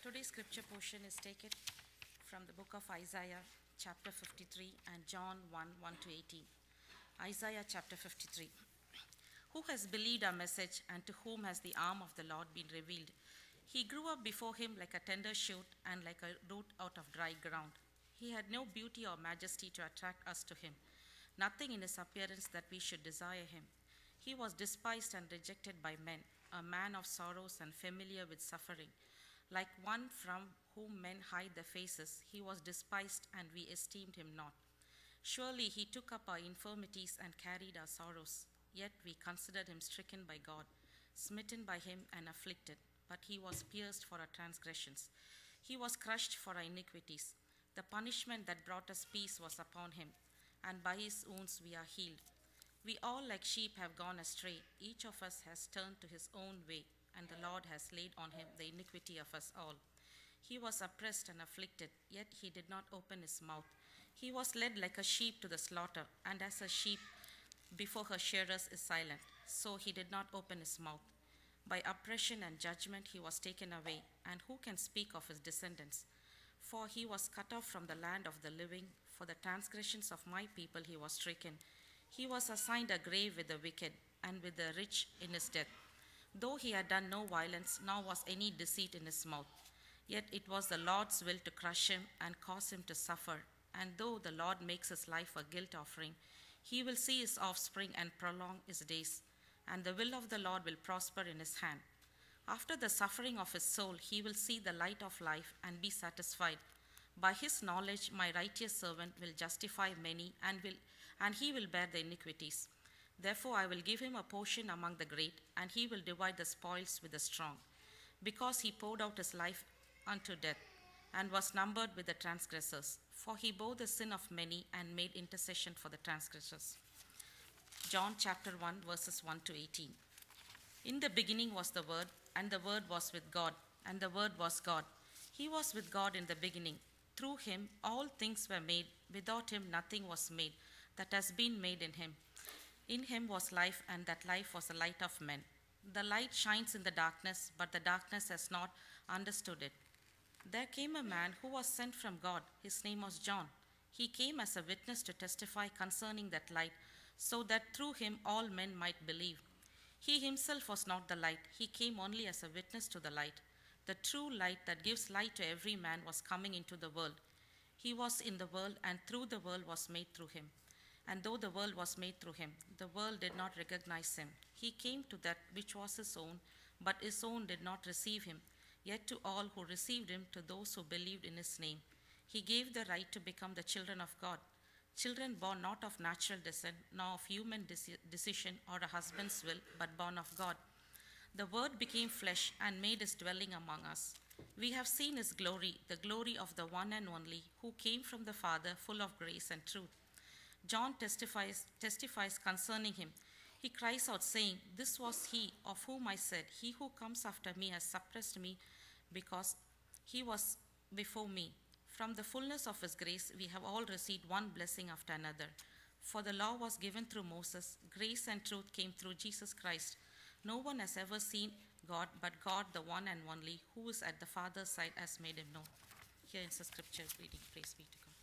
Today's scripture portion is taken from the book of Isaiah, chapter 53, and John 1 to 18. Isaiah chapter 53. Who has believed our message, and to whom has the arm of the Lord been revealed? He grew up before him like a tender shoot and like a root out of dry ground. He had no beauty or majesty to attract us to him, nothing in his appearance that we should desire him. He was despised and rejected by men, a man of sorrows and familiar with suffering. Like one from whom men hide their faces, he was despised, and we esteemed him not. Surely he took up our infirmities and carried our sorrows. Yet we considered him stricken by God, smitten by him and afflicted. But he was pierced for our transgressions. He was crushed for our iniquities. The punishment that brought us peace was upon him, and by his wounds we are healed. We all like sheep have gone astray. Each of us has turned to his own way, and the Lord has laid on him the iniquity of us all. He was oppressed and afflicted, yet he did not open his mouth. He was led like a sheep to the slaughter, and as a sheep before her shearers is silent, so he did not open his mouth. By oppression and judgment he was taken away, and who can speak of his descendants? For he was cut off from the land of the living. For the transgressions of my people he was stricken. He was assigned a grave with the wicked, and with the rich in his death. Though he had done no violence, nor was any deceit in his mouth, yet it was the Lord's will to crush him and cause him to suffer. And though the Lord makes his life a guilt offering, he will see his offspring and prolong his days, and the will of the Lord will prosper in his hand. After the suffering of his soul, he will see the light of life and be satisfied. By his knowledge, my righteous servant will justify many, and he will bear the iniquities. Therefore I will give him a portion among the great, and he will divide the spoils with the strong, because he poured out his life unto death, and was numbered with the transgressors. For he bore the sin of many, and made intercession for the transgressors. John chapter 1, verses 1 to 18. In the beginning was the Word, and the Word was with God, and the Word was God. He was with God in the beginning. Through him all things were made. Without him nothing was made that has been made in him. In him was life, and that life was the light of men. The light shines in the darkness, but the darkness has not understood it. There came a man who was sent from God. His name was John. He came as a witness to testify concerning that light, so that through him all men might believe. He himself was not the light. He came only as a witness to the light. The true light that gives light to every man was coming into the world. He was in the world, and through the world was made through him. And though the world was made through him, the world did not recognize him. He came to that which was his own, but his own did not receive him. Yet to all who received him, to those who believed in his name, he gave the right to become the children of God. Children born not of natural descent, nor of human decision or a husband's will, but born of God. The Word became flesh and made his dwelling among us. We have seen his glory, the glory of the one and only, who came from the Father, full of grace and truth. John testifies concerning him. He cries out, saying, "This was he of whom I said, he who comes after me has suppressed me, because he was before me." From the fullness of his grace we have all received one blessing after another. For the law was given through Moses, grace and truth came through Jesus Christ. No one has ever seen God, but God, the one and only, who is at the Father's side, has made him known. Here is the scripture reading. Praise be to God.